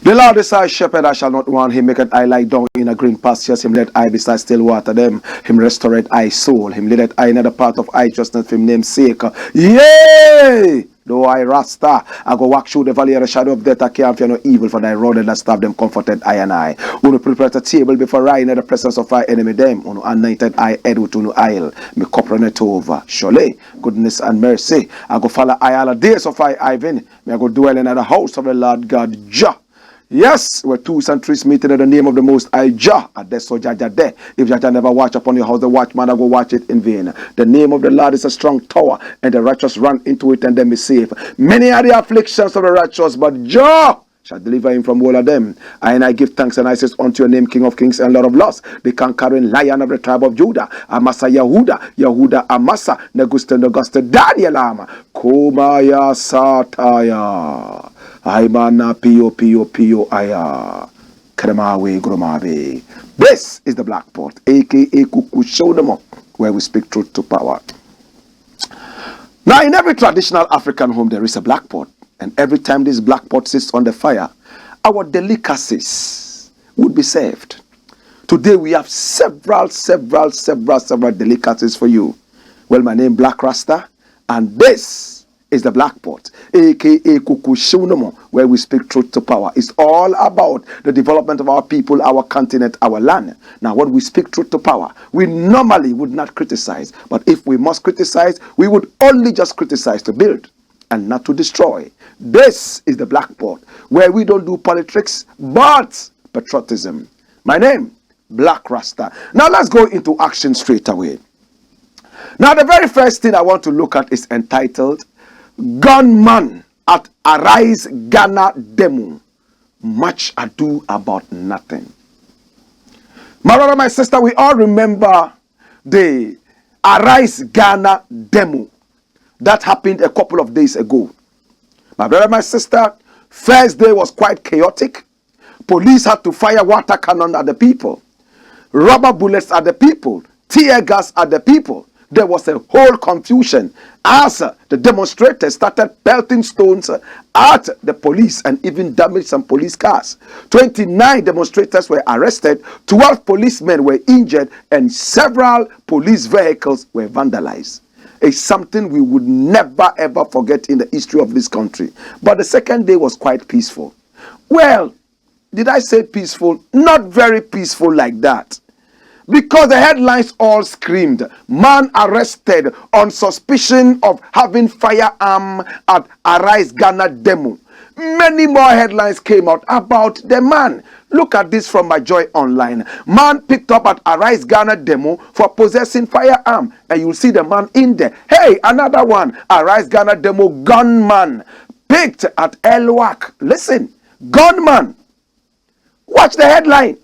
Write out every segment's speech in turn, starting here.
The Lord is our shepherd, I shall not want. Him maketh I lie down in a green pastures. Him let I beside still water them. Him restoreth I soul. Him leadeth I in the path of righteousness for him name's sake. Yea! Though I Rasta, I go walk through the valley of the shadow of death, I can't fear no evil, for thy rod and thy staff them comforted I and I. Uno prepare a table before I in the presence of our enemy them. Uno anointed I head with uno oil. Me cup runneth over. Surely, goodness and mercy. I go follow I all the days of I Ivan. Me I go dwell in the house of the Lord God Jah. Yes, where two and three meeting in the name of the Most High Jah. At the so Jah there. If Jah never watch upon your house, the watchman I go watch it in vain. The name of the Lord is a strong tower, and the righteous run into it and then be safe. Many are the afflictions of the righteous, but Jah shall deliver him from all of them. And I give thanks and I says unto your name, King of Kings and Lord of Lords, the conquering Lion of the tribe of Judah, Amasa Yahuda, Yahuda Amasa, Negusta Negusta, Daniel Ama, Komaya Sataya. Aimana Pio Pio Pio Aya Kremawe Gromabe. This is the Black Pot, aka Kuku Show them up, where we speak truth to power. Now, in every traditional African home, there is a black pot, and every time this black pot sits on the fire, our delicacies would be served. Today, we have several delicacies for you. Well, my name is Blakk Rasta, and this is the Black Pot, aka Kukushunomo, where we speak truth to power. It's all about the development of our people, our continent, our land. Now, when we speak truth to power, we normally would not criticize, but if we must criticize, we would only just criticize to build and not to destroy. This is the Black Pot, where we don't do politics, but patriotism. My name, Blakk Rasta. Now, let's go into action straight away. Now, the very first thing I want to look at is entitled Gunman at Arise Ghana Demo. Much ado about nothing. My brother, my sister, we all remember the Arise Ghana Demo that happened a couple of days ago. My brother, my sister, first day was quite chaotic. Police had to fire water cannon at the people, rubber bullets at the people, tear gas at the people. There was a whole confusion as the demonstrators started pelting stones at the police and even damaged some police cars. 29 demonstrators were arrested, 12 policemen were injured, and several police vehicles were vandalized. It's something we would never ever forget in the history of this country. But the second day was quite peaceful. Well, did I say peaceful? Not very peaceful like that. Because the headlines all screamed, man arrested on suspicion of having firearm at Arise Ghana Demo. Many more headlines came out about the man. Look at this from my Joy Online. Man picked up at Arise Ghana Demo for possessing firearm. And you'll see the man in there. Hey, another one. Arise Ghana Demo gunman picked at ADDWA. Listen, gunman. Watch the headline.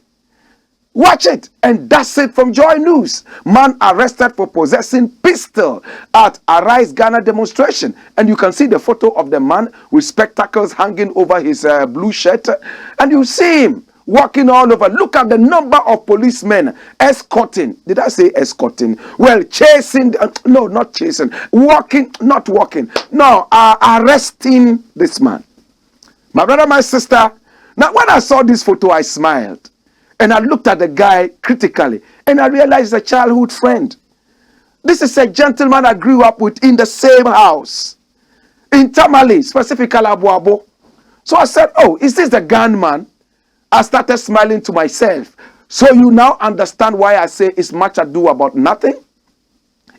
Watch it, and that's it from Joy News. Man arrested for possessing pistol at Arise Ghana demonstration. And you can see the photo of the man with spectacles hanging over his blue shirt. And you see him walking all over. Look at the number of policemen escorting. Did I say escorting? Well, chasing. No, not chasing. Walking, not walking. No, arresting this man. My brother, my sister. Now, when I saw this photo, I smiled. And I looked at the guy critically, and I realized a childhood friend. This is a gentleman I grew up with in the same house, in Tamale, specifically Abuabo. So I said, oh, is this the gunman? I started smiling to myself. So you now understand why I say it's much ado about nothing?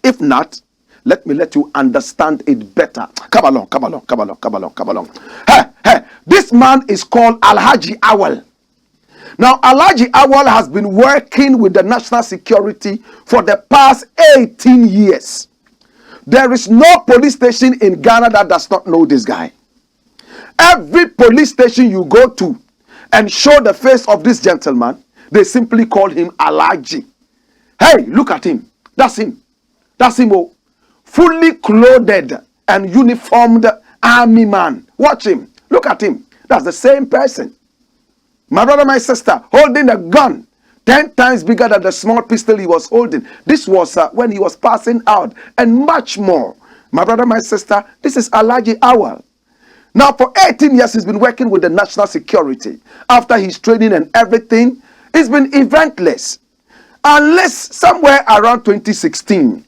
If not, let me let you understand it better. Come along, come along, come along, come along, come along. Hey, this man is called Alhaji Awal. Now, Alhaji Awal has been working with the national security for the past 18 years. There is no police station in Ghana that does not know this guy. Every police station you go to and show the face of this gentleman, they simply call him Alhaji. Hey, look at him. That's him. That's him. Oh. Fully clothed and uniformed army man. Watch him. Look at him. That's the same person. My brother, my sister, holding a gun 10 times bigger than the small pistol he was holding. This was when he was passing out, and much more. My brother, my sister, this is Alhaji Awal. Now, for 18 years, he's been working with the national security. After his training and everything, it's been eventless. Unless somewhere around 2016,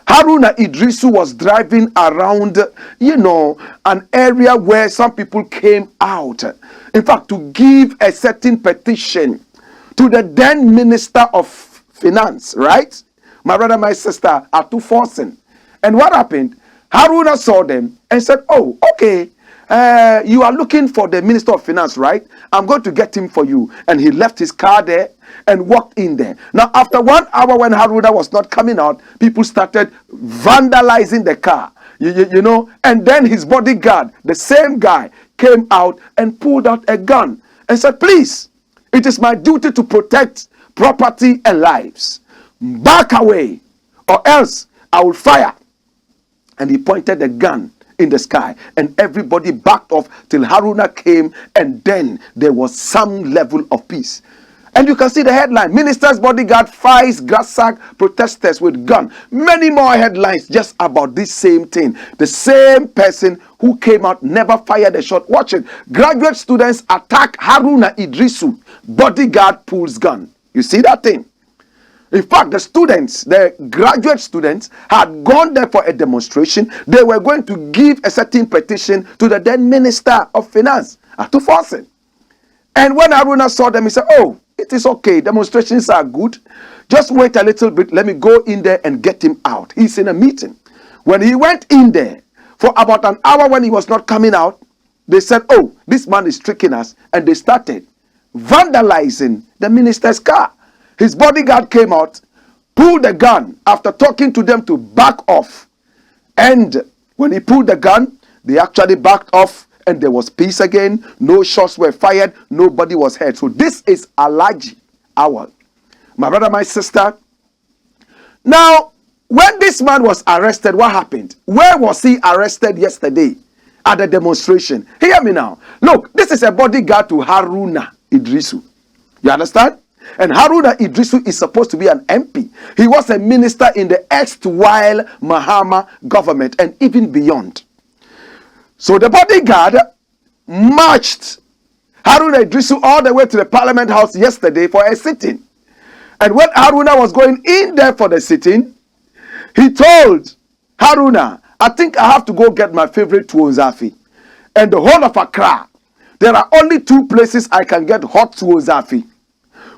Haruna Idrisu was driving around, an area where some people came out. In fact, to give a certain petition to the then Minister of Finance, right? My brother, my sister, Atu Forsen. And what happened? Haruna saw them and said, oh, okay, you are looking for the Minister of Finance, right? I'm going to get him for you. And he left his car there and walked in there. Now, after 1 hour when Haruna was not coming out, people started vandalizing the car, and then his bodyguard, the same guy, came out and pulled out a gun and said, please, it is my duty to protect property and lives. Back away, or else I will fire. And he pointed the gun in the sky, and everybody backed off till Haruna came, and then there was some level of peace. And you can see the headline: Minister's bodyguard fires Grassack protesters with gun. Many more headlines just about this same thing. The same person who came out never fired a shot. Watch it. Graduate students attack Haruna Idrisu. Bodyguard pulls gun. You see that thing? In fact, the graduate students had gone there for a demonstration. They were going to give a certain petition to the then Minister of Finance, Atu Forsen. And when Haruna saw them, he said, oh, it is okay. Demonstrations are good. Just wait a little bit. Let me go in there and get him out. He's in a meeting. When he went in there for about an hour, when he was not coming out, they said, oh, this man is tricking us. And they started vandalizing the minister's car. His bodyguard came out, pulled the gun after talking to them to back off. And when he pulled the gun, they actually backed off, and there was peace again. No shots were fired. Nobody was hurt. So this is Alhaji Awal. My brother, my sister. Now, when this man was arrested, what happened? Where was he arrested yesterday? At the demonstration. Hear me now. Look, this is a bodyguard to Haruna Idrisu. You understand? And Haruna Idrisu is supposed to be an MP. He was a minister in the erstwhile Mahama government and even beyond. So the bodyguard marched Haruna Idrisu all the way to the Parliament House yesterday for a sitting. And when Haruna was going in there for the sitting, he told Haruna, I think I have to go get my favorite tuozafi. And the whole of Accra, there are only two places I can get hot tuozafi.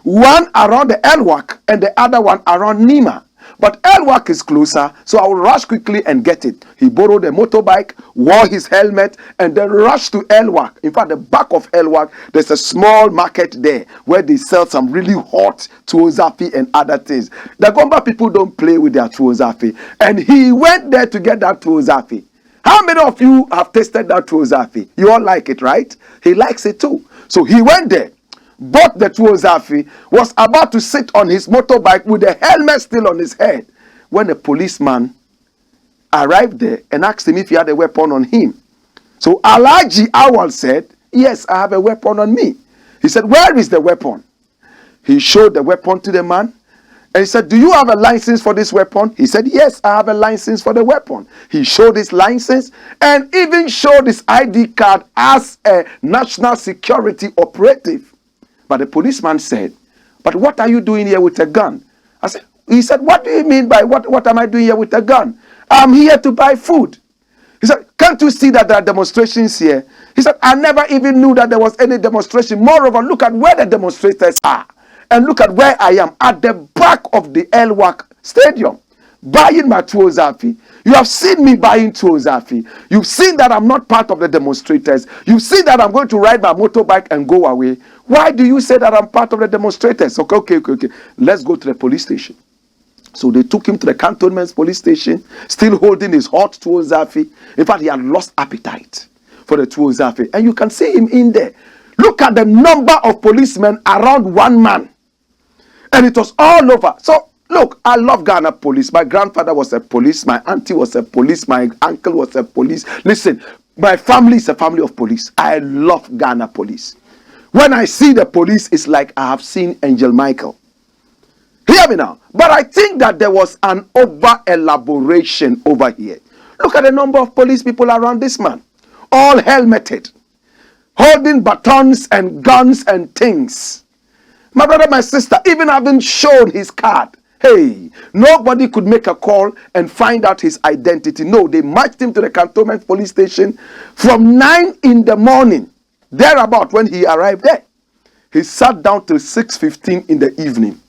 One around the Elwak and the other one around Nima. But Elwak is closer, so I will rush quickly and get it. He borrowed a motorbike, wore his helmet, and then rushed to Elwak. In fact, the back of Elwak, there's a small market there where they sell some really hot tuozafi and other things. The Gomba people don't play with their tuozafi. And he went there to get that tuozafi. How many of you have tasted that tuozafi? You all like it, right? He likes it too. So he went there, bought the tuozafi, was about to sit on his motorbike with the helmet still on his head when a policeman arrived there and asked him if he had a weapon on him. So Alhaji Awal said, yes, I have a weapon on me. He said, where is the weapon? He showed the weapon to the man and he said, do you have a license for this weapon? He said, yes, I have a license for the weapon. He showed his license and even showed his ID card as a national security operative. But the policeman said, but what are you doing here with a gun? He said, what do you mean by what am I doing here with a gun? I'm here to buy food. He said, can't you see that there are demonstrations here? He said, I never even knew that there was any demonstration. Moreover, look at where the demonstrators are. And look at where I am, at the back of the Elwak Stadium, buying my tuozafi. You have seen me buying tuozafi. You've seen that I'm not part of the demonstrators. You've seen that I'm going to ride my motorbike and go away. Why do you say that I'm part of the demonstrators? Okay. Let's go to the police station. So they took him to the cantonment police station, still holding his hot tuozafi. In fact, he had lost appetite for the tuozafi. And you can see him in there. Look at the number of policemen around one man. And it was all over. So, look, I love Ghana police. My grandfather was a police. My auntie was a police. My uncle was a police. Listen, my family is a family of police. I love Ghana police. When I see the police, it's like I have seen Angel Michael. Hear me now. But I think that there was an over-elaboration over here. Look at the number of police people around this man. all helmeted, holding batons and guns and things. My brother, my sister, even having shown his card, hey, nobody could make a call and find out his identity. No, they marched him to the cantonment police station from 9 in the morning, thereabout when he arrived there. He sat down till 6:15 in the evening.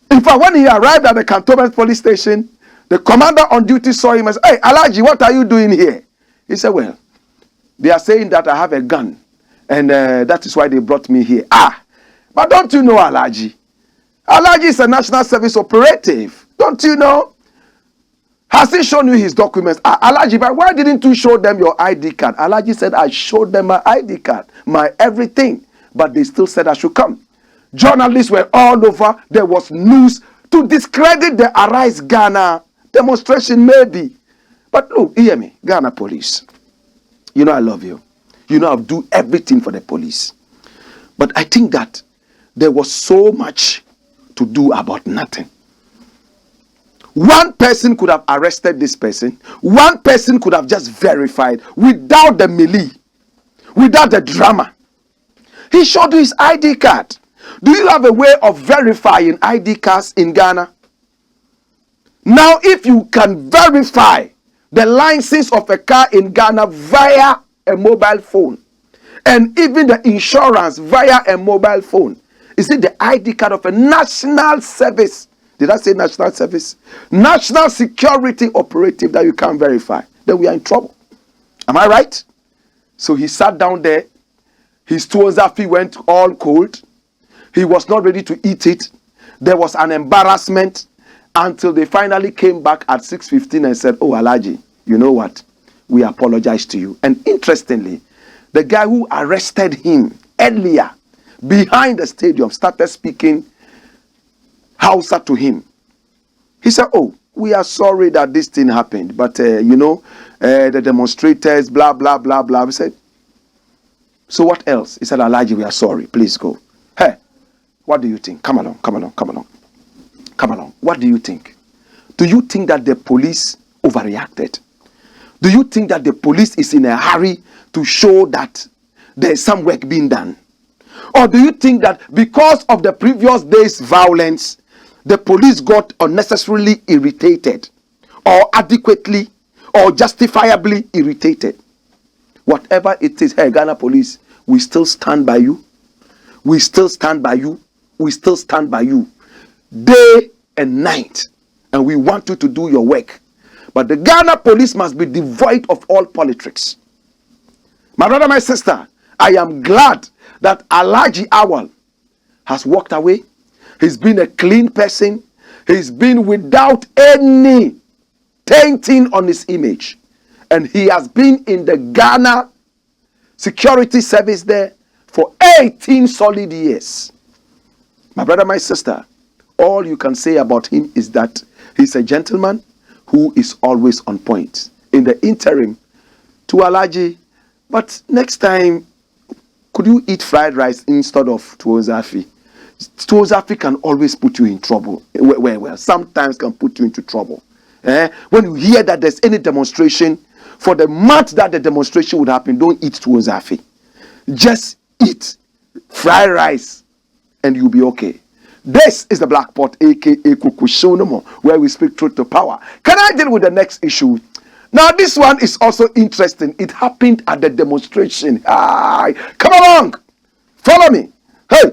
In fact, when he arrived at the cantonment police station, the commander on duty saw him and said, "Hey, Alhaji, what are you doing here?" He said, "Well, they are saying that I have a gun, and that is why they brought me here." "Ah, but don't you know Alhaji? Alhaji is a national service operative. Don't you know? Has he shown you his documents?" "Alhaji, but why didn't you show them your ID card?" Alhaji said, "I showed them my ID card, my everything, but they still said I should come." Journalists were all over. There was news to discredit the Arise Ghana demonstration, maybe. But look, hear me, Ghana police. You know I love you. You know I'll do everything for the police. But I think that there was so much to do about nothing. One person could have arrested this person. One person could have just verified without the melee, without the drama. He showed you his ID card. Do you have a way of verifying ID cards in Ghana? Now, if you can verify the license of a car in Ghana via a mobile phone, and even the insurance via a mobile phone, is it the ID card of a national service? Did I say national service? National security operative that you can't verify. Then we are in trouble. Am I right? So he sat down there. His tuozafi went all cold. He was not ready to eat it. There was an embarrassment until they finally came back at 6:15 and said, "Oh, Alhaji, you know what? We apologize to you." And interestingly, the guy who arrested him earlier behind the stadium started speaking Hausa to him. He said, "Oh, we are sorry that this thing happened, but the demonstrators, blah, blah, blah, blah." We said, "So what else?" He said, "Alhaji, we are sorry. Please go." "Hey, what do you think? Come along, come along, come along. Come along. What do you think? Do you think that the police overreacted? Do you think that the police is in a hurry to show that there's some work being done? Or do you think that because of the previous day's violence, the police got unnecessarily irritated, or adequately or justifiably irritated?" Whatever it is, hey, Ghana police, we still stand by you. We still stand by you. We still stand by you day and night, and we want you to do your work. But the Ghana police must be devoid of all politics. My brother, my sister, I am glad that Alhaji Awal has walked away. He's been a clean person. He's been without any tainting on his image. And he has been in the Ghana security service there for 18 solid years. My brother, my sister, all you can say about him is that he's a gentleman who is always on point. In the interim, to Alhaji, but next time, could you eat fried rice instead of tuozafi? Tuozafi can always put you in trouble. Well, sometimes can put you into trouble. When you hear that there's any demonstration, for the month that the demonstration would happen, don't eat tuozafi. Just eat fried rice and you'll be okay. This is the Black Pot, aka Kukushonomo, where we speak truth to power. Can I deal with the next issue? Now, this one is also interesting. It happened at the demonstration. Come along. Follow me. Hey,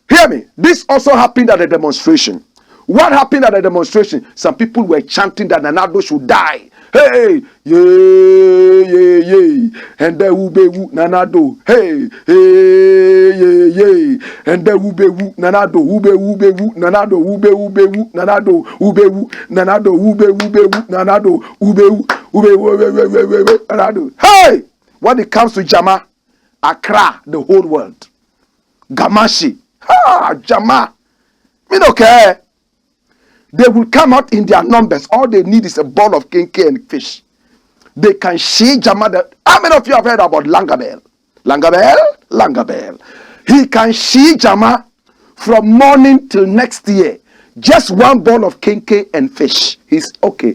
hear me. This also happened at the demonstration. What happened at the demonstration? Some people were chanting that ADDO should die. Hey, yay, yay, yay. And then ube nanado. Hey, hey, yay, yay. And then ube nanado. Ube nanado. Ube nanado. Ube nanado. Ube nanado. Ube nanado. Hey, when it comes to Jama, Accra, the whole world. Gamashi. Jama. Me don't care. They will come out in their numbers. All they need is a bowl of kenke and fish. They can see Jama. How many of you have heard about Langabell? Langabell. He can see Jama from morning till next year. Just one bowl of kenke and fish. He's okay.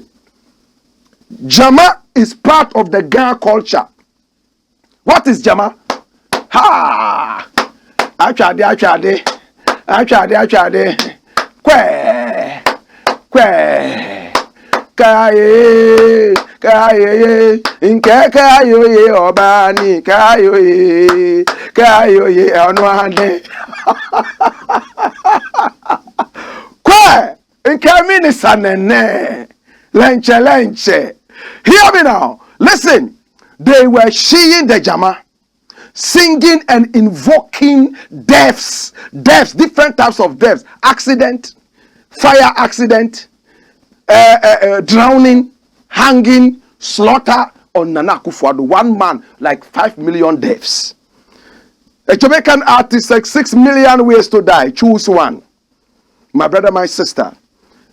Jama is part of the Ghana culture. What is Jama? Ha! Achade. Kwe. Kaye, inke kayoye obani, kayoye onwande. Kwe, inke minisanene, lenche. Hear me now. Listen, they were sheeing the Jama, singing and invoking deaths, different types of deaths, accident, fire accident, drowning, hanging, slaughter on Nana Akufo-Addo. One man, like 5 million deaths. A Jamaican artist, like 6 million ways to die. Choose one. My brother, my sister,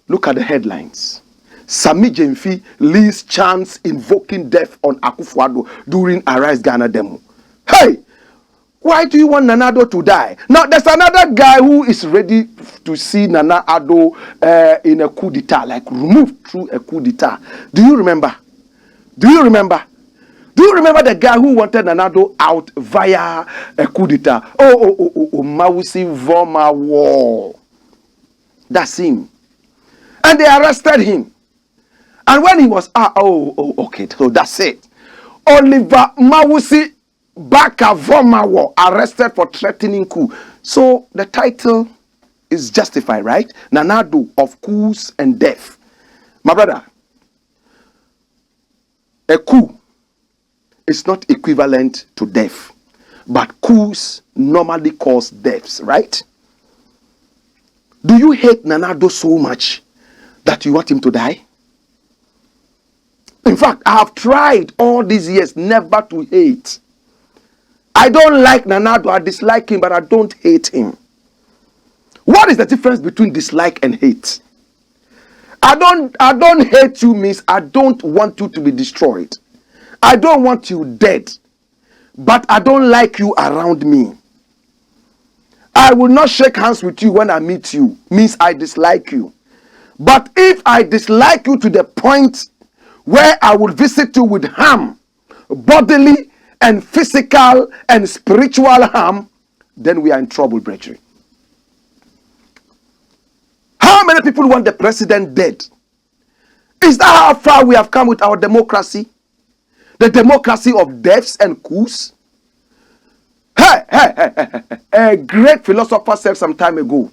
look at the headlines. Sami Jemfi leads chants invoking death on Akufo-Addo during Arise Ghana demo. Hey! Why do you want Nana Addo to die? Now, there's another guy who is ready to see Nana Addo in a coup d'etat, like removed through a coup d'etat. Do you remember? Do you remember the guy who wanted Nana Addo out via a coup d'etat? Mawusi Voma War. That's him. And they arrested him. And when he was, okay, so that's it. Oliver Mawusi Baka Vomawo arrested for threatening coup. So the title is justified, right? Nana Addo of coups and death. My brother, a coup is not equivalent to death, but coups normally cause deaths, right? Do you hate Nana Addo so much that you want him to die? In fact, I have tried all these years never to hate. I don't like Nana Addo. I dislike him, but I don't hate him. What is the difference between dislike and hate? I don't hate you means I don't want you to be destroyed. I don't want you dead, but I don't like you around me. I will not shake hands with you when I meet you, means I dislike you. But if I dislike you to the point where I will visit you with harm, bodily and physical and spiritual harm, then we are in trouble, brethren. How many people want the president dead? Is that how far we have come with our democracy? The democracy of deaths and coups? A great philosopher said some time ago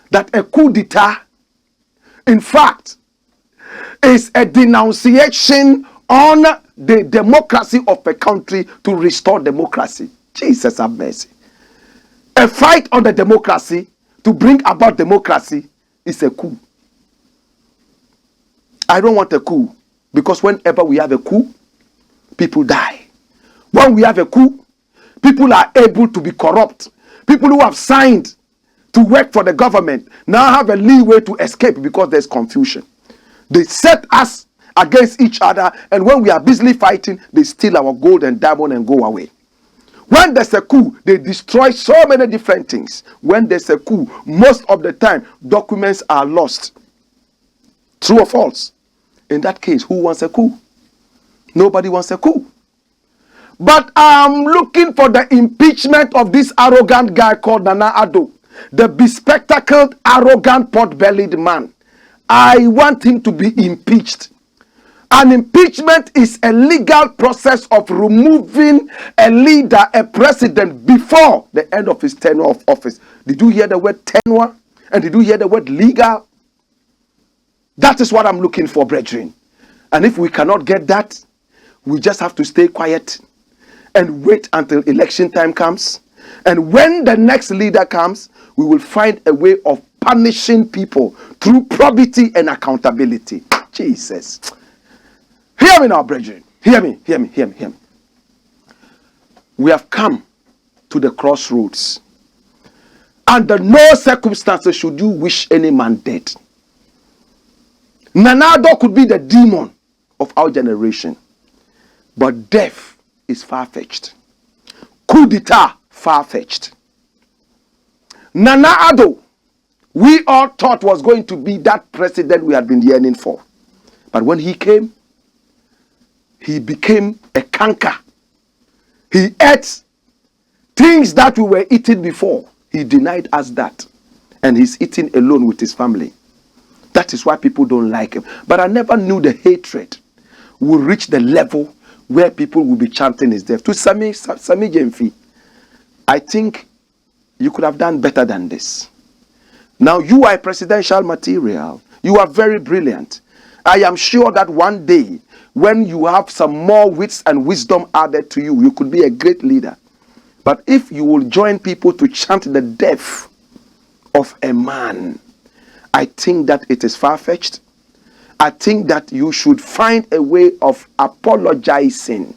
that a coup d'etat, in fact, is a denunciation on the democracy of a country to restore democracy. Jesus have mercy. A fight on the democracy to bring about democracy is a coup. I don't want a coup, because whenever we have a coup, people die. When we have a coup, people are able to be corrupt. People who have signed to work for the government now have a leeway to escape because there's confusion. They set us against each other, and when we are busily fighting, they steal our gold and diamond and go away. When there's a coup, they destroy so many different things. When there's a coup, most of the time, documents are lost. True or false? In that case, who wants a coup? Nobody wants a coup. But I'm looking for the impeachment of this arrogant guy called Nana Addo, the bespectacled, arrogant, pot-bellied man. I want him to be impeached. An impeachment is a legal process of removing a leader, a president, before the end of his tenure of office. Did you hear the word tenure? And did you hear the word legal? That is what I'm looking for, brethren. And if we cannot get that, we just have to stay quiet and wait until election time comes. And when the next leader comes, we will find a way of punishing people through probity and accountability. Jesus. Hear me now, brethren. Hear me. We have come to the crossroads. Under no circumstances should you wish any man dead. Nana Addo could be the demon of our generation. But death is far-fetched. Coup d'etat, far-fetched. Nana Addo, we all thought was going to be that president we had been yearning for. But when he came, he became a canker He ate things that we were eating before. He denied us that. And he's eating alone with his family. That is why people don't like him. But I never knew the hatred will reach the level where people will be chanting his death. To Sami Jemfi, I think you could have done better than this. Now you are a presidential material. You are very brilliant. I am sure that one day, when you have some more wits and wisdom added to you, you could be a great leader. But if you will join people to chant the death of a man, I think that it is far-fetched. I think that you should find a way of apologizing.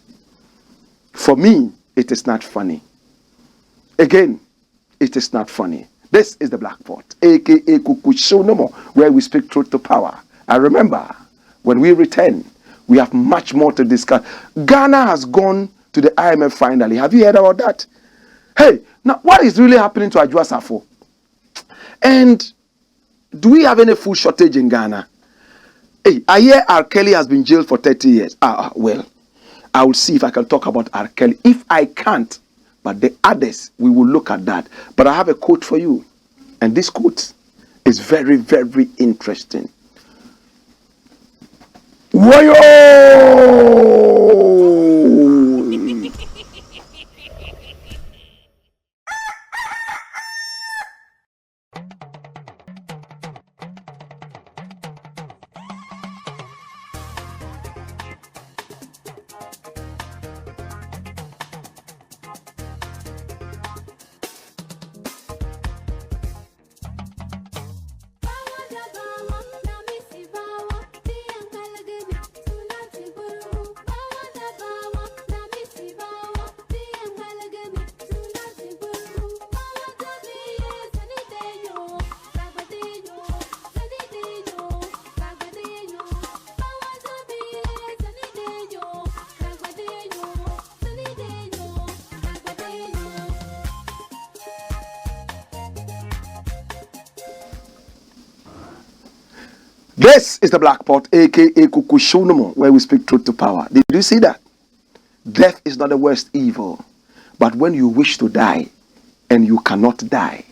For me, it is not funny. Again, it is not funny. This is the Blakk Pot, aka Kukushonomo, where we speak truth to power. And remember, when we return, we have much more to discuss. Ghana has gone to the IMF finally. Have you heard about that? Hey, now what is really happening to ADWOA SAFO? And do we have any food shortage in Ghana? Hey, I hear R. Kelly has been jailed for 30 years. Well, I will see if I can talk about R. Kelly. If I can't, but the others, we will look at that. But I have a quote for you. And this quote is very, very interesting. Woyo! This is the Blakk Pot, aka Kukushonomo, where we speak truth to power. Did you see that? Death is not the worst evil, but when you wish to die and you cannot die,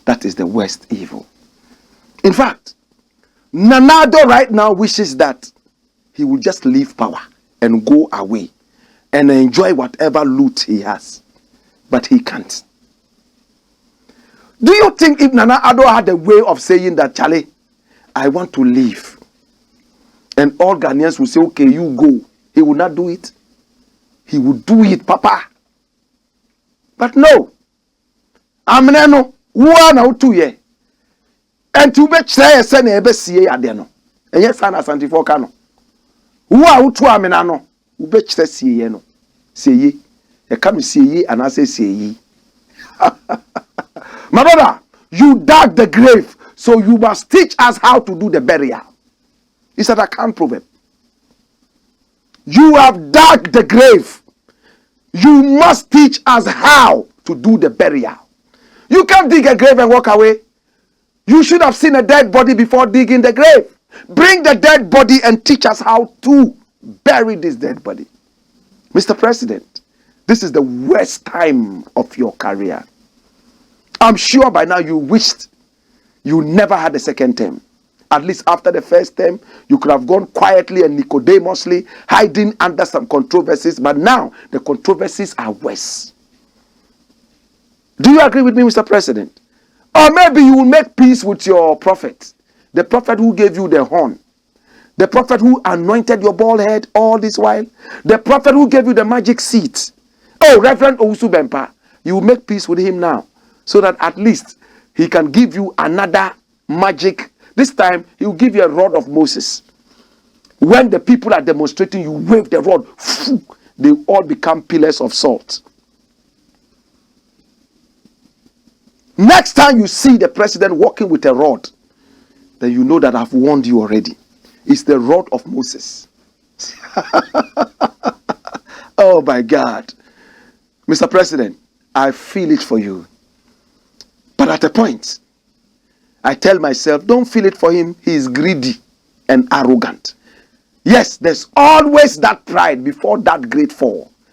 that is the worst evil. In fact, Nana Addo right now wishes that he will just leave power and go away and enjoy whatever loot he has, but he can't. Do you think if Nana Addo had a way of saying that, Charlie, I want to leave, and all Ghanaians will say, okay, you go, he will not do it? He will do it, Papa. But no. Amneno, one or 2 years. And to bet say a sen ebe siye adeno. And yes, Sana Santifo Kano. Who are to Aminano? Who bet say siye no. Say ye. A come see ye and I say ye. My brother, you dug the grave, so you must teach us how to do the burial. It's an account proverb. You have dug the grave. You must teach us how to do the burial. You can't dig a grave and walk away. You should have seen a dead body before digging the grave. Bring the dead body and teach us how to bury this dead body. Mr. President, this is the worst time of your career. I'm sure by now you wished you never had a second term. At least after the first term, you could have gone quietly and Nicodemously, hiding under some controversies. But now, the controversies are worse. Do you agree with me, Mr. President? Or maybe you will make peace with your prophet. The prophet who gave you the horn. The prophet who anointed your bald head all this while. The prophet who gave you the magic seat. Oh, Reverend Owusu Bempa. You will make peace with him now, so that at least he can give you another magic. This time, he will give you a rod of Moses. When the people are demonstrating, you wave the rod. They all become pillars of salt. Next time you see the president walking with a rod, then you know that I've warned you already. It's the rod of Moses. Oh my God. Mr. President, I feel it for you. But at a point, I tell myself, don't feel it for him. He is greedy and arrogant. Yes, there's always that pride before that great fall.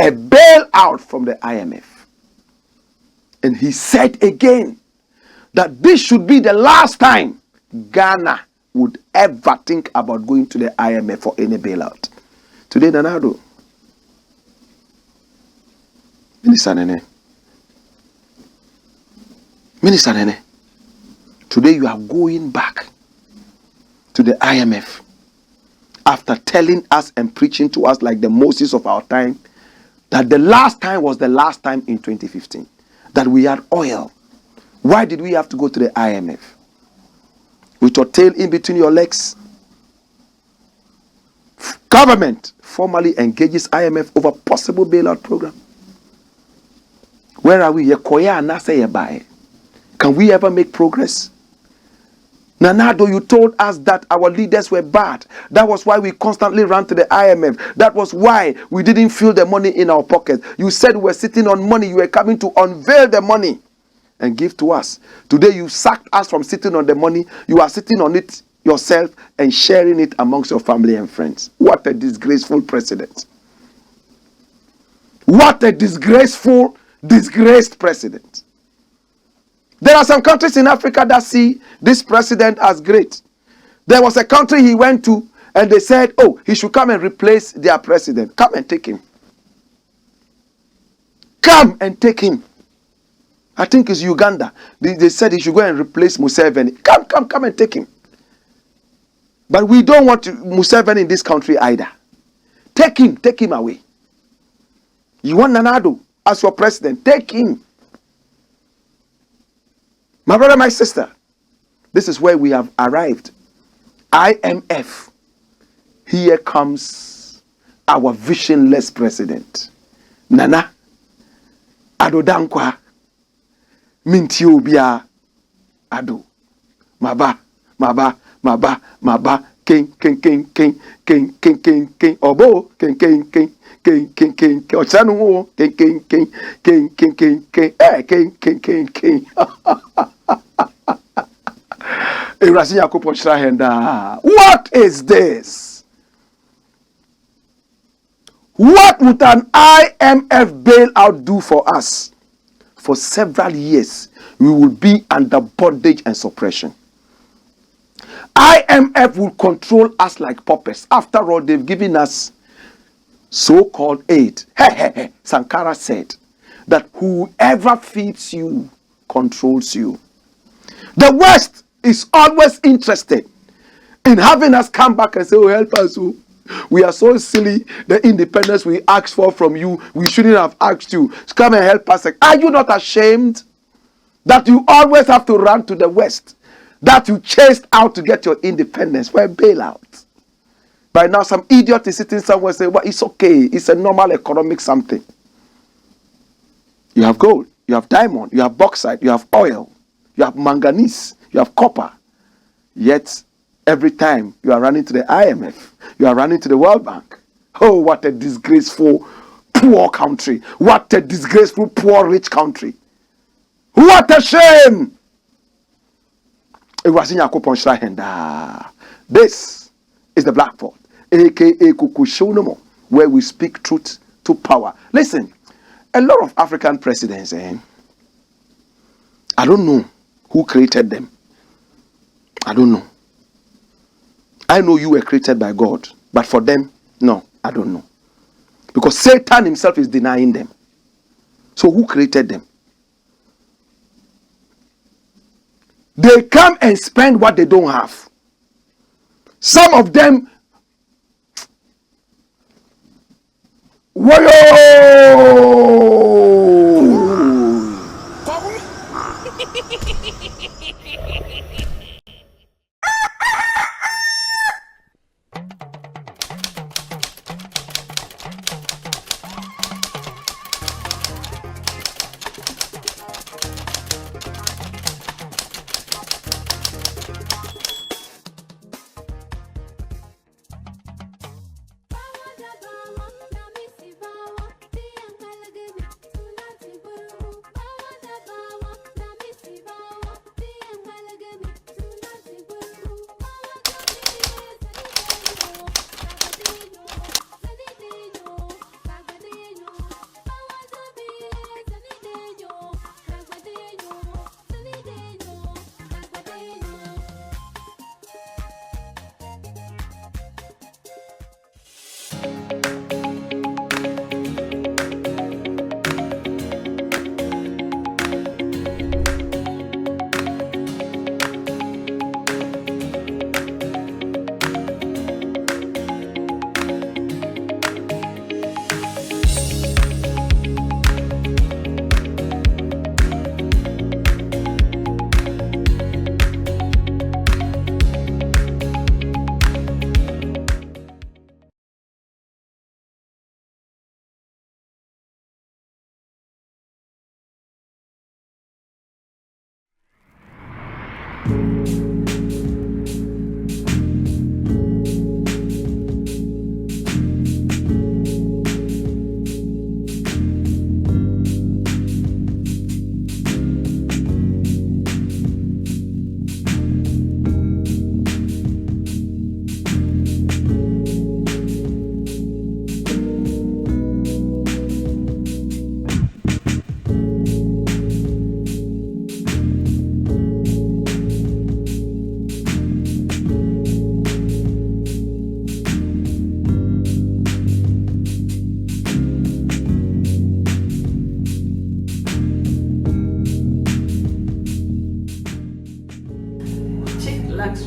a bailout from the IMF. And he said again that this should be the last time Ghana would ever think about going to the IMF for any bailout. Today, Nanado, Minister Nene, today you are going back to the IMF after telling us and preaching to us like the Moses of our time that the last time was the last time in 2015 that we had oil. Why did we have to go to the IMF? With your tail in between your legs? Government formally engages IMF over possible bailout program. Where are we? Can we ever make progress? Nanado, you told us that our leaders were bad. That was why we constantly ran to the IMF. That was why we didn't feel the money in our pockets. You said we were sitting on money. You were coming to unveil the money and give to us. Today you sacked us from sitting on the money. You are sitting on it yourself and sharing it amongst your family and friends. What a disgraceful president. What a disgraced president. There are some countries in Africa that see this president as great. There was a country he went to and they said, oh, he should come and replace their president. Come and take him. Come and take him. I think it's Uganda. They said he should go and replace Museveni. Come and take him. But we don't want Museveni in this country either. Take him away. You want Nanado as your president, take him. My brother, my sister, this is where we have arrived. IMF. Here comes our visionless president. Nana Addo Dankwa Mintiobia Addo. Maba. King. Obo. King. Ochanu. King. What is this? What would an IMF bailout do for us? For several years, we will be under bondage and suppression. IMF will control us like puppets. After all, they've given us so-called aid. Sankara said that whoever feeds you controls you. The West is always interested in having us come back and say, oh, help us. Oh. We are so silly. The independence we asked for from you, we shouldn't have asked you. Come and help us. Are you not ashamed that you always have to run to the West? That you chased out to get your independence for a bailout. By now, some idiot is sitting somewhere saying, well, it's okay. It's a normal economic something. You have gold, you have diamond, you have bauxite, you have oil, you have manganese, you have copper. Yet, every time you are running to the IMF, you are running to the World Bank. Oh, what a disgraceful, poor country. What a disgraceful, poor, rich country. What a shame! This is the Blackboard, aka Kukushonomo, where we speak truth to power. Listen, a lot of African presidents, I don't know who created them. I don't know. I know you were created by God, but for them, no, I don't know. Because Satan himself is denying them. So who created them? They come and spend what they don't have. Some of them,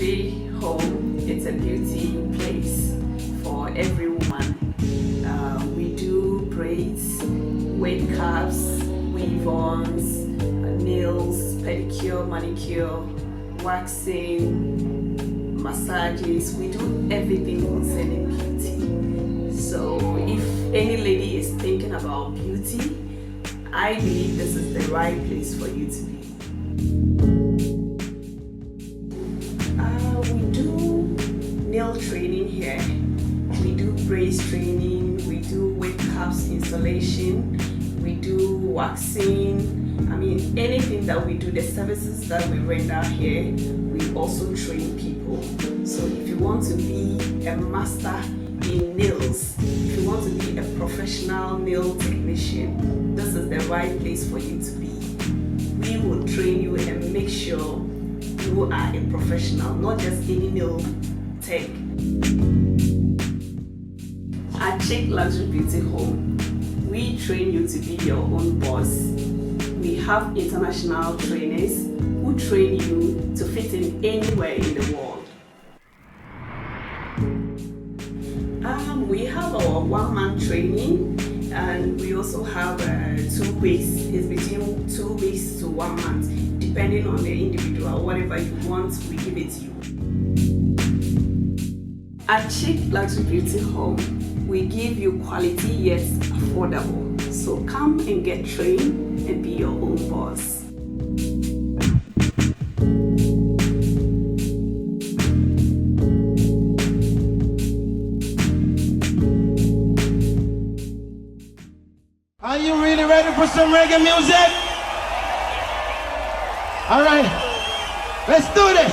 Beauty Home, it's a beauty place for every woman. We do braids, wave caps, weave-ons, nails, pedicure, manicure, waxing, massages. We do everything concerning beauty. So if any lady is thinking about beauty, I believe this is the right place for you to be. We do nail training here. We do braids training. We do wave caps installation. We do waxing. I mean, anything that we do, the services that we render here, we also train people. So if you want to be a master in nails, if you want to be a professional nail technician, this is the right place for you to be. We will train you and make sure you are a professional, not just any nail tech. At Chic Luxury Beauty Home, we train you to be your own boss. We have international trainers who train you to fit in anywhere in the world. We have our one-man training, and we also have 2 weeks. It's between 2 weeks to 1 month, depending on the individual. Whatever you want, we give it to you. At Chic Luxury Beauty Home, we give you quality yet affordable. So come and get trained and be your own boss. Are you really ready for some reggae music? All right, let's do this.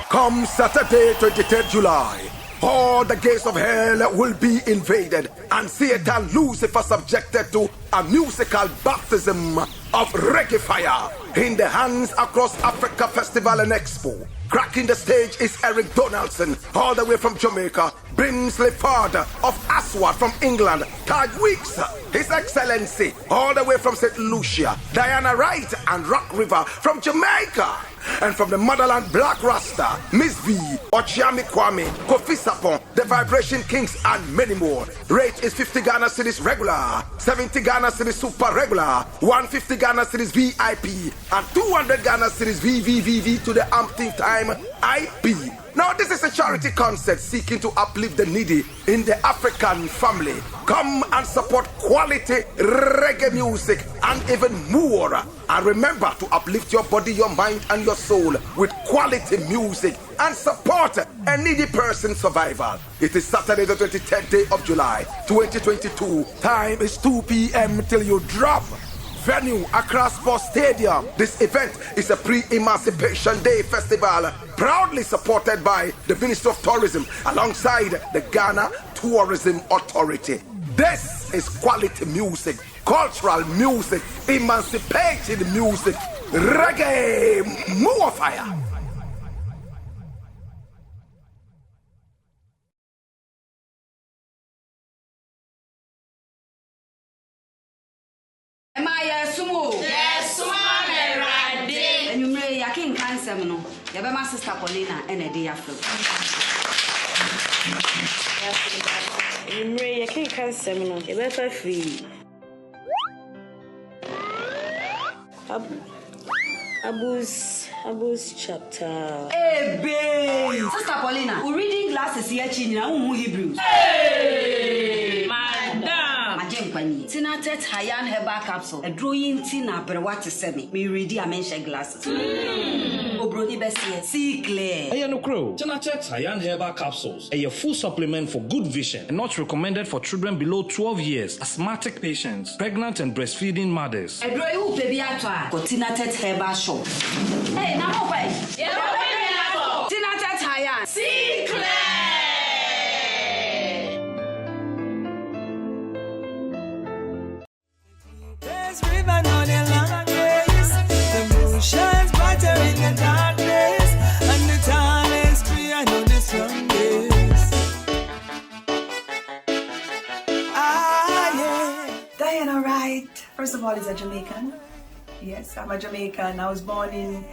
Come Saturday, 23rd July, all the gates of hell will be invaded and Satan Lucifer subjected to a musical baptism of reggae fire in the Hands Across Africa Festival and Expo. Cracking the stage is Eric Donaldson, all the way from Jamaica, Brimsley Father of Aswad from England, Taj Weeks, His Excellency, all the way from St. Lucia, Diana Wright and Rock River from Jamaica. And from the motherland, Blakk Rasta, Miss V, Ochiami Kwame, Kofi Sapon, The Vibration Kings, and many more. Rate is 50 Ghana cedis regular, 70 Ghana cedis super regular, 150 Ghana cedis VIP, and 200 Ghana cedis VVVV to the umpteenth time IP. Now this is a charity concert seeking to uplift the needy in the African family. Come and support quality reggae music and even more. And remember to uplift your body, your mind and your soul with quality music and support a needy person's survival. It is Saturday the 23rd day of July 2022. Time is 2 p.m. till you drop. Venue, Accra Sports Stadium. This event is a pre-Emancipation Day festival proudly supported by the Ministry of Tourism alongside the Ghana Tourism Authority. This is quality music, cultural music, emancipated music, reggae, more fire. Am I a sumo? Yes, Mama Radi. And you may a king cancer, no. You have my sister Paulina and a day after. You may a king cancer, no. You better free. Abus chapter. Hey, babe. Sister Paulina, we're reading glasses here, China, Hebrews. Hey, madam. Tina Tet Hayan Herbal Capsule, a drawing Tina Brewati Semi. Me ready a mention glasses. Obroni Bessie, see clear. Hey, no crow. Tina Tet Hayan Herbal Capsules, a full supplement for good vision and not recommended for children below 12 years, asthmatic patients, pregnant and breastfeeding mothers. A drawing baby atwa, got Tina Tet Herbal Shop. Hey, now what? Tina Tet Hayan, See clear. Shines brighter in the darkness, and the time is free and on the strongest. Yeah. Diana Wright, first of all, is a Jamaican. Yes, I'm a Jamaican. I was born in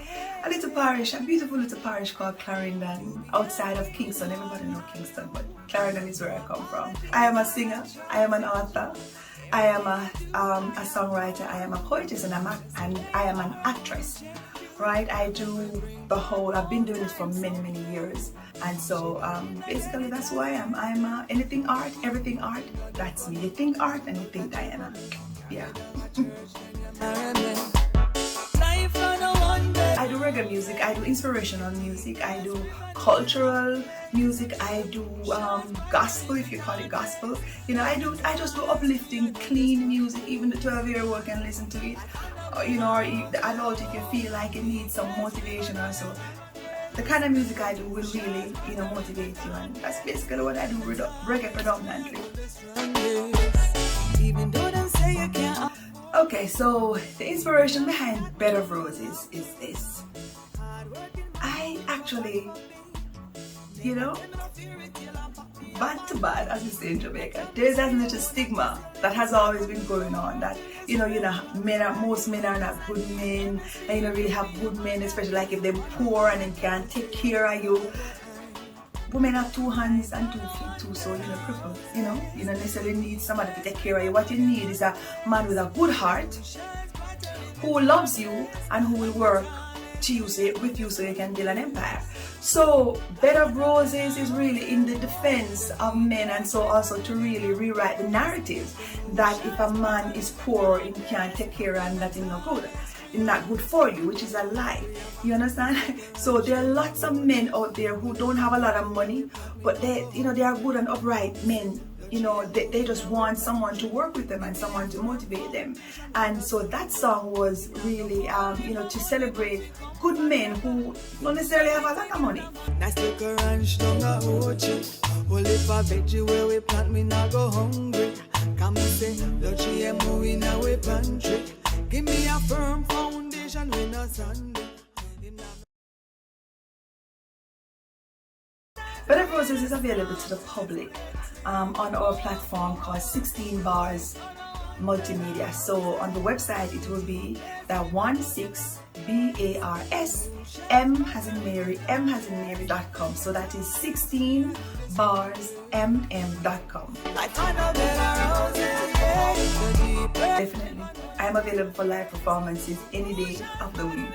a little parish, a beautiful little parish called Clarendon, outside of Kingston. Everybody knows Kingston, but Clarendon is where I come from. I am a singer, I am an author, I am a songwriter, I am a poetess, and I am an actress. Right? I do the whole, I've been doing it for many, many years. And so basically that's who I am. I'm anything art, everything art. That's me. You think art and you think Diana. Yeah. I do reggae music, I do inspirational music, I do cultural music, I do gospel, if you call it gospel. You know, I just do uplifting, clean music. Even the 12-year-old can listen to it. You know, or the adult, if you feel like it needs some motivation or so. The kind of music I do will really, you know, motivate you, and that's basically what I do, reggae predominantly. Okay, so the inspiration behind Bed of Roses is this. I actually, you know, bad to bad, as we say in Jamaica, there's that little stigma that has always been going on that, you know, most men are not good men, and you don't really have good men, especially like if they're poor and they can't take care of you. Women have 2 hands and 2 feet too, so you're crippled, you know. You don't necessarily need somebody to take care of you. What you need is a man with a good heart who loves you and who will work with you so you can build an empire. So Bed of Roses is really in the defense of men, and so also to really rewrite the narrative that if a man is poor and can't take care and that is not good. Not good for you, which is a lie. You understand? So there are lots of men out there who don't have a lot of money, but they, you know, they are good and upright men. You know, they just want someone to work with them and someone to motivate them. And so that song was really, you know, to celebrate good men who don't necessarily have a lot of money. Nice little ranch down the orchard. Well, if I veggie where we plant, me not go hungry. Come and say, Luchi and movie now we pantry. Give me a firm foundation with no sand. Bed of Roses is available to the public on our platform called 16 Bars Multimedia. So on the website it will be the 16 BARS M as in Mary, M as in Mary.com. So that is 16 bars mm.com. Definitely. I am available for live performances any day of the week.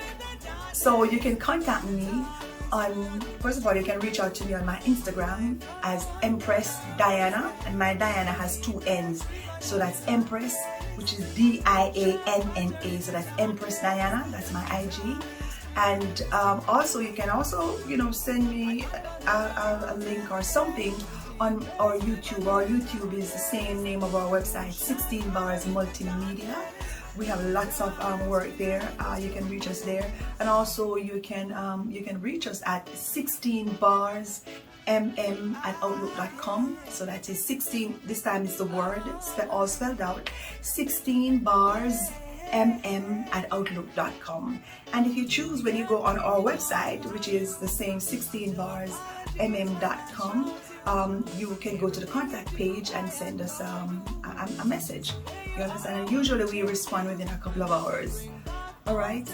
So you can contact me on, first of all, you can reach out to me on my Instagram as Empress Diana, and my Diana has 2 N's. So that's Empress, which is DIANNA. So that's Empress Diana, that's my IG. And also you can also, you know, send me a link or something on our YouTube. Our YouTube is the same name of our website, 16 Bars Multimedia. We have lots of work there. You can reach us there, and also you can reach us at 16barsmm@outlook.com. So that is 16. This time it's the word all spelled out. 16barsmm@outlook.com. And if you choose, when you go on our website, which is the same 16barsmm.com, you can go to the contact page and send us a message. You understand? And usually we respond within a couple of hours. All right.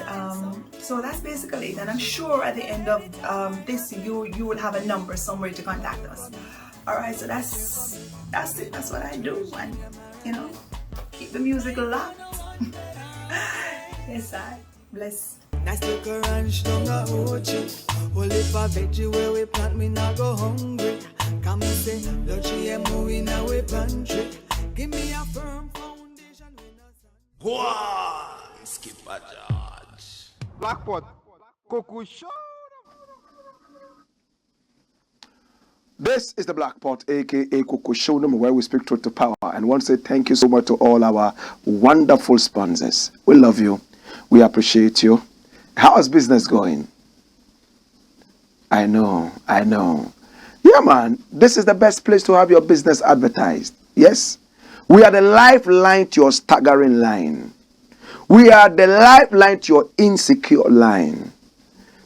So that's basically it. And I'm sure at the end of this, you will have a number somewhere to contact us. All right. So that's it. That's what I do. And you know, keep the music locked. Yes, I bless. Nice little ranch down the orchard. Well, if I veggie where we plant, me not go hungry. Come and say, Luchi and movie now we pantry. Give me a firm foundation with no sand. Go on, Skipper George. Blackpot, Cocoa Show. This is the Black Pot, aka Coco Show, where we speak truth to power. And I want to say thank you so much to all our wonderful sponsors. We love you. We appreciate you. How is business going? I know. Yeah, man, this is the best place to have your business advertised. Yes? We are the lifeline to your staggering line. We are the lifeline to your insecure line.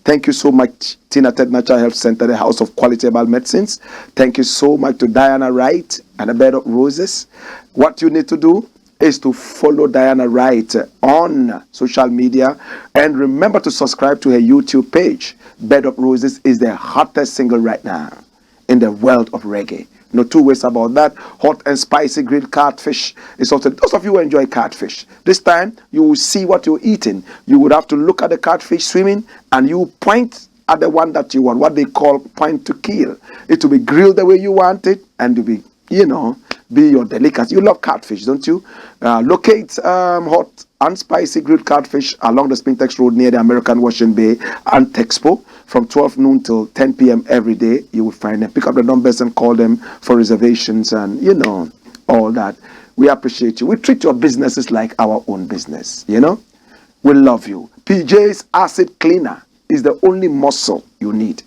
Thank you so much, Tina Ted Natural Health Center, the House of Quality Herbal Medicines. Thank you so much to Diana Wright and the Bed of Roses. What you need to do, is to follow Diana Wright on social media. And remember to subscribe to her YouTube page. Bed of Roses is the hottest single right now in the world of reggae. No two ways about that. Hot and spicy grilled catfish is also, those of you who enjoy catfish, this time you will see what you're eating. You would have to look at the catfish swimming and you point at the one that you want, what they call point to kill. It will be grilled the way you want it and to be, be your delicacy. You love catfish, don't you? Locate hot and spicy grilled catfish along the Spintex Road near the American Washington Bay and Texpo from 12 noon till 10 p.m. every day. You will find them. Pick up the numbers and call them for reservations and, all that. We appreciate you. We treat your businesses like our own business, We love you. PJ's Acid Cleaner is the only muscle you need.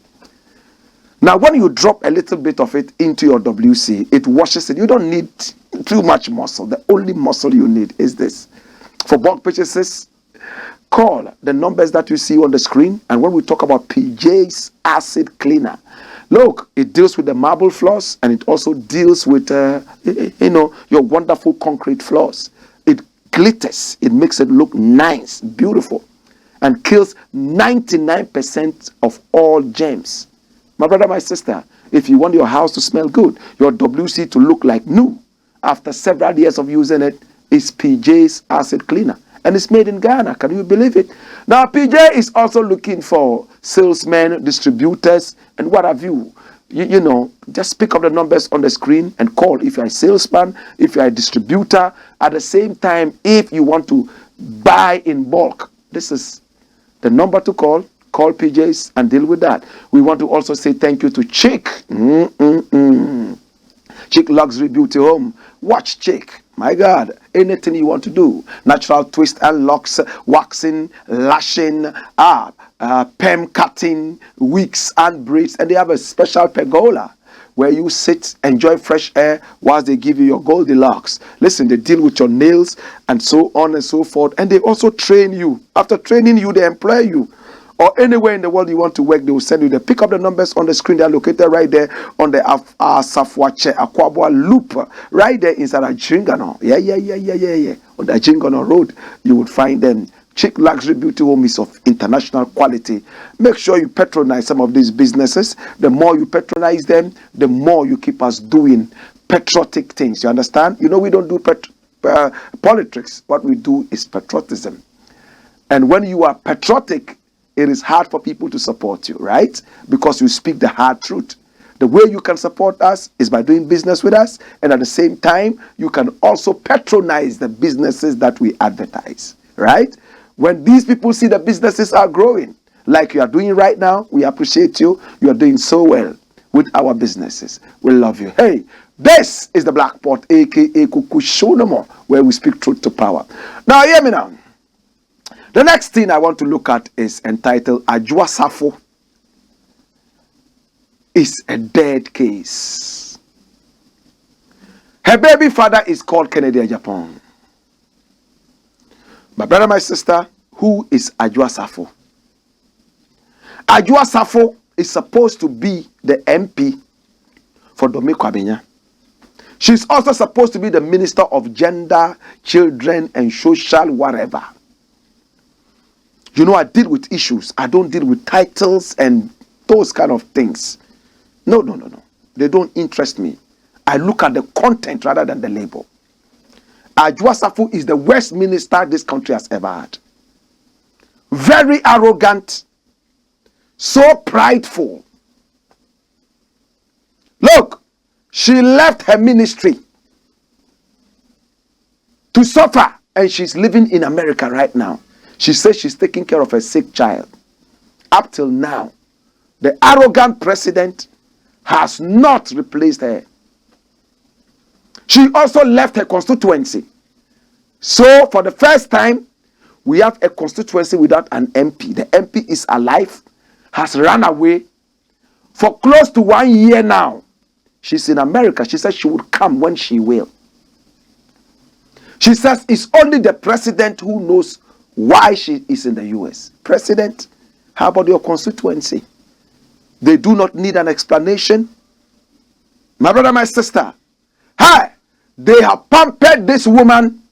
Now, when you drop a little bit of it into your WC, it washes it. You don't need too much muscle. The only muscle you need is this. For bulk purchases, call the numbers that you see on the screen. And when we talk about PJ's Acid Cleaner, look, it deals with the marble floors and it also deals with, your wonderful concrete floors. It glitters. It makes it look nice, beautiful, and kills 99% of all germs. My brother, my sister, if you want your house to smell good, your WC to look like new, after several years of using it, it's PJ's Acid Cleaner. And it's made in Ghana. Can you believe it? Now, PJ is also looking for salesmen, distributors, and what have you. Just pick up the numbers on the screen and call if you're a salesman, if you're a distributor. At the same time, if you want to buy in bulk, this is the number to call. Call PJs and deal with that. We want to also say thank you to Chick. Chick Luxury Beauty Home. Watch Chick. My God, anything you want to do. Natural twist and locks, waxing, lashing, perm cutting, wigs and braids. And they have a special pergola where you sit, enjoy fresh air whilst they give you your Goldilocks. Listen, they deal with your nails and so on and so forth. And they also train you. After training you, they employ you. Or anywhere in the world you want to work, they will send you there. Pick up the numbers on the screen. They are located right there on the Safwache Akwabwa Loop. Right there inside Ajingano. Yeah. On the Ajingano Road, you would find them. Chick Luxury Beauty Home is of international quality. Make sure you patronize some of these businesses. The more you patronize them, the more you keep us doing patriotic things. You understand? We don't do politics. What we do is patriotism. And when you are patriotic, it is hard for people to support you, right? Because you speak the hard truth. The way you can support us is by doing business with us. And at the same time, you can also patronize the businesses that we advertise, right? When these people see the businesses are growing, like you are doing right now, we appreciate you. You are doing so well with our businesses. We love you. Hey, this is the Blakk Pot, a.k.a. Kukushonomo, where we speak truth to power. Now, hear me now. The next thing I want to look at is entitled ADDWA SAFO is a dead case. Her baby father is called Kennedy Japan. My brother, my sister, who is ADDWA SAFO? ADDWA SAFO is supposed to be the MP for Dominic Kwabenya. She's also supposed to be the Minister of Gender, Children, and Social whatever. I deal with issues. I don't deal with titles and those kind of things. No. They don't interest me. I look at the content rather than the label. ADDWA SAFO is the worst minister this country has ever had. Very arrogant. So prideful. Look, she left her ministry to suffer and she's living in America right now. She says she's taking care of a sick child. Up till now, the arrogant president has not replaced her. She also left her constituency. So, for the first time, we have a constituency without an MP. The MP is alive, has run away. For close to 1 year now, she's in America. She says she will come when she will. She says it's only the president who knows why she is in the US. President, how about your constituency? They do not need an explanation. My brother, my sister, hi, they have pampered this woman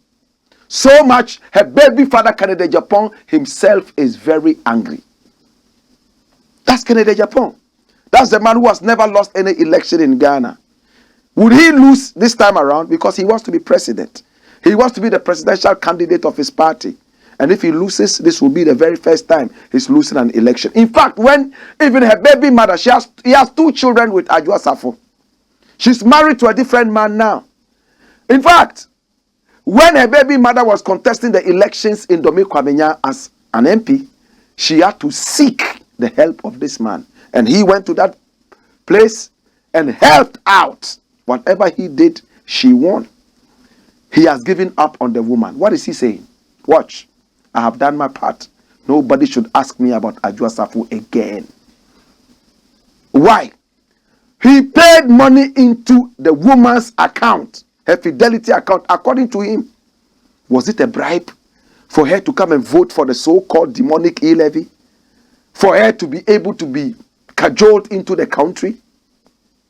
So much, her baby father, Kennedy Japan, himself is very angry. That's Kennedy Japan. That's the man who has never lost any election in Ghana. Would he lose this time around? Because he wants to be president. He wants to be the presidential candidate of his party. And if he loses, this will be the very first time he's losing an election. In fact, when even her baby mother, he has 2 children with ADDWOA SAFO. She's married to a different man now. In fact, when her baby mother was contesting the elections in Domi Kwamenya as an MP, she had to seek the help of this man. And he went to that place and helped out. Whatever he did, she won. He has given up on the woman. What is he saying? Watch. I have done my part. Nobody should ask me about ADDWOA SAFO again. Why? He paid money into the woman's account, her fidelity account, according to him. Was it a bribe for her to come and vote for the so-called demonic e-levy? For her to be able to be cajoled into the country?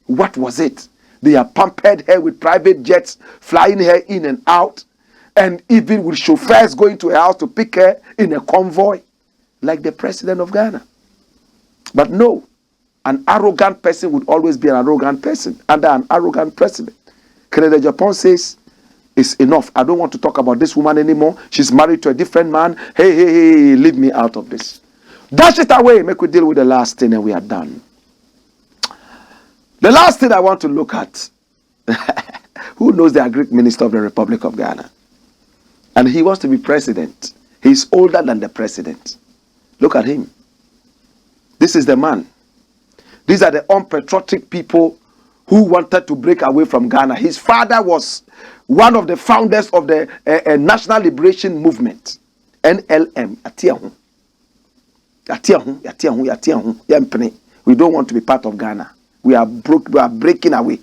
What was it? They have pampered her with private jets, flying her in and out, and even with chauffeurs going to her house to pick her in a convoy, like the president of Ghana. But no, an arrogant person would always be an arrogant person under an arrogant president. Kennedy Japan says, it's enough. I don't want to talk about this woman anymore. She's married to a different man. Hey, leave me out of this. Dash it away. Make we deal with the last thing and we are done. The last thing I want to look at. Who knows the Agric Minister of the Republic of Ghana? And he wants to be president. He's older than the president. Look at him. This is the man. These are the unpatriotic people who wanted to break away from Ghana. His father was one of the founders of the National Liberation Movement, NLM. We don't want to be part of Ghana. We are breaking away.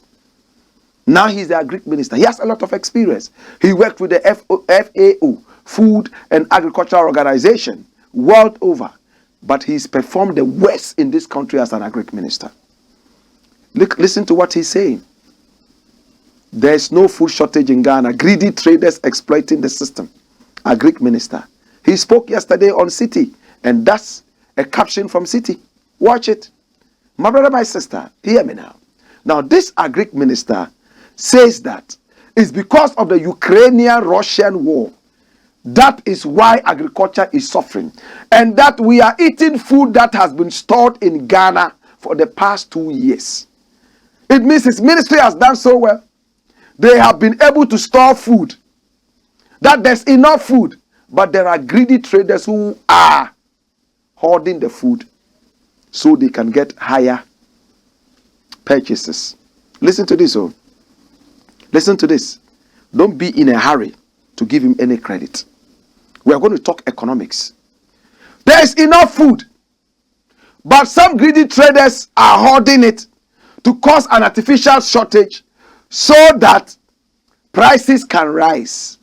Now he's the Agric Minister. He has a lot of experience. He worked with the FAO, Food and Agricultural Organization, world over. But he's performed the worst in this country as an Agric Minister. Listen to what he's saying. There's no food shortage in Ghana. Greedy traders exploiting the system. Agric Minister. He spoke yesterday on City, and that's a caption from City. Watch it. My brother, my sister, hear me now. Now, this Agric Minister says that it's because of the Ukrainian-Russian war. That is why agriculture is suffering. And that we are eating food that has been stored in Ghana for the past 2 years. It means his ministry has done so well. They have been able to store food. That there's enough food. But there are greedy traders who are hoarding the food so they can get higher purchases. Listen to this, oh. Listen to this. Don't be in a hurry to give him any credit. We are going to talk economics. There is enough food, but some greedy traders are hoarding it to cause an artificial shortage so that prices can rise.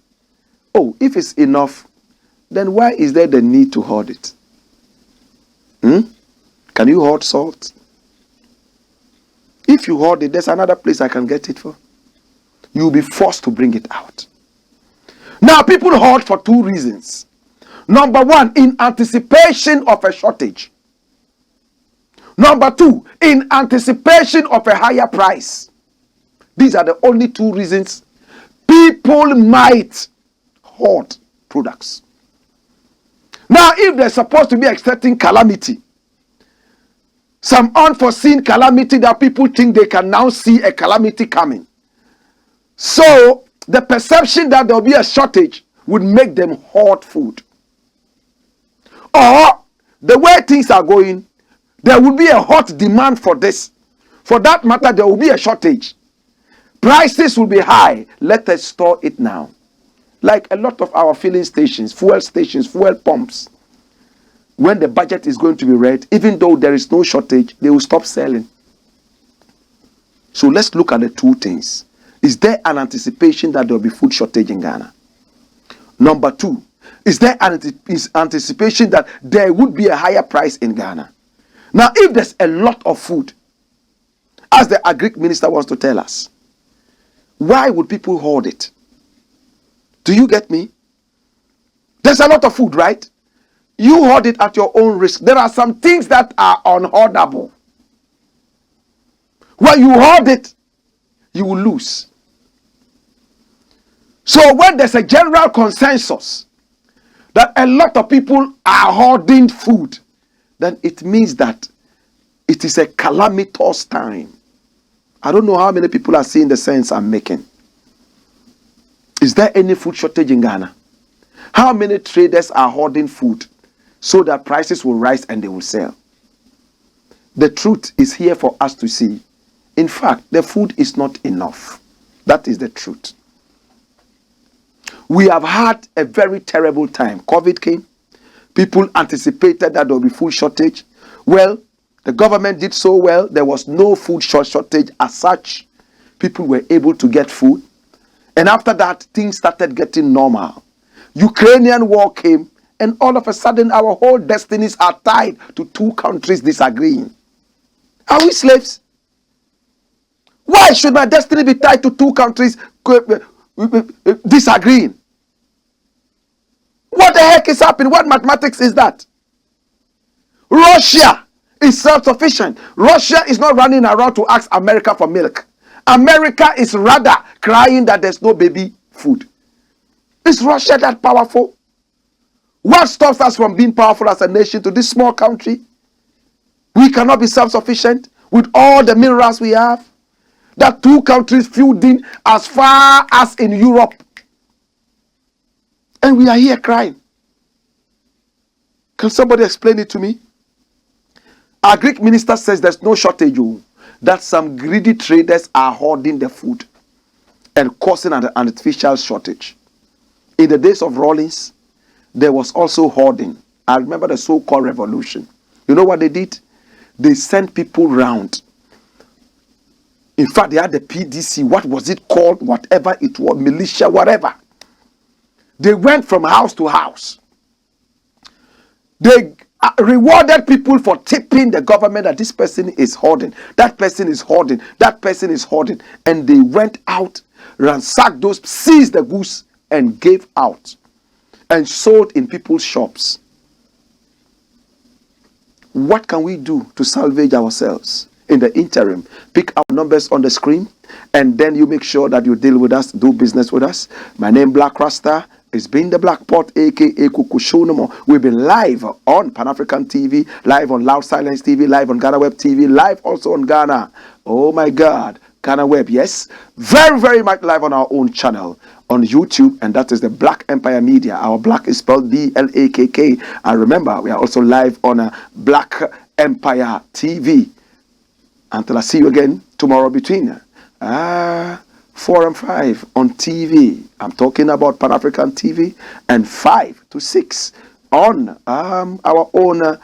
Oh, if it's enough, then why is there the need to hoard it? Can you hoard salt? If you hoard it, there's another place I can get it for. You'll be forced to bring it out. Now, people hoard for 2 reasons. Number 1, in anticipation of a shortage. Number 2, in anticipation of a higher price. These are the only 2 reasons people might hoard products. Now, if they're supposed to be expecting calamity, some unforeseen calamity that people think they can now see a calamity coming. So, the perception that there will be a shortage would make them hoard food. Or, the way things are going, there will be a hot demand for this. For that matter, there will be a shortage. Prices will be high. Let us store it now. Like a lot of our filling stations, fuel pumps. When the budget is going to be read, even though there is no shortage, they will stop selling. So let's look at the 2 things. Is there an anticipation that there will be food shortage in Ghana? Number 2, is there an anticipation that there would be a higher price in Ghana? Now, if there's a lot of food, as the Agric Minister wants to tell us, why would people hoard it? Do you get me? There's a lot of food, right? You hoard it at your own risk. There are some things that are unhoardable. When you hoard it, you will lose. So when there's a general consensus that a lot of people are hoarding food, then it means that it is a calamitous time. I don't know how many people are seeing the sense I'm making. Is there any food shortage in Ghana? How many traders are hoarding food so that prices will rise and they will sell? The truth is here for us to see. In fact, the food is not enough. That is the truth. We have had a very terrible time. COVID came. People anticipated that there will be food shortage. Well, the government did so well. There was no food shortage as such. People were able to get food. And after that, things started getting normal. Ukrainian war came, and all of a sudden, our whole destinies are tied to two countries disagreeing. Are we slaves? Why should my destiny be tied to two countries disagreeing? What the heck is happening? What mathematics is that? Russia is self-sufficient. Russia is not running around to ask America for milk. America is rather crying that there's no baby food. Is Russia that powerful? What stops us from being powerful as a nation to this small country? We cannot be self-sufficient with all the minerals we have. That two countries feuding as far as in Europe. And we are here crying. Can somebody explain it to me? Our Greek minister says there's no shortage. That some greedy traders are hoarding the food and causing an artificial shortage. In the days of Rawlings, there was also hoarding. I remember the so-called revolution. You know what they did? They sent people round. In fact, they had the PDC. What was it called? Whatever it was, militia, whatever. They went from house to house. They rewarded people for tipping the government that this person is hoarding, that person is hoarding, that person is hoarding. And they went out, ransacked those, seized the goods, and gave out and sold in people's shops. What can we do to salvage ourselves? In the interim, pick up numbers on the screen, and then you make sure that you deal with us, do business with us. My name Blakk Rasta. It's been the Black Pot, aka Kukushonomo. We've been live on Pan African TV, live on Loud Silence TV, live on Ghana Web TV, live also on Ghana. Oh my God, Ghana Web, yes. Very, very much live on our own channel on YouTube, and that is the Black Empire Media. Our Black is spelled B-L-A-K-K. And remember, we are also live on Black Empire TV. Until I see you again tomorrow between 4 and 5 on TV. I'm talking about Pan African TV, and 5 to 6 on our own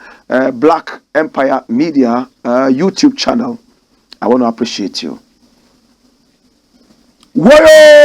Black Empire Media YouTube channel. I want to appreciate you. Whoa!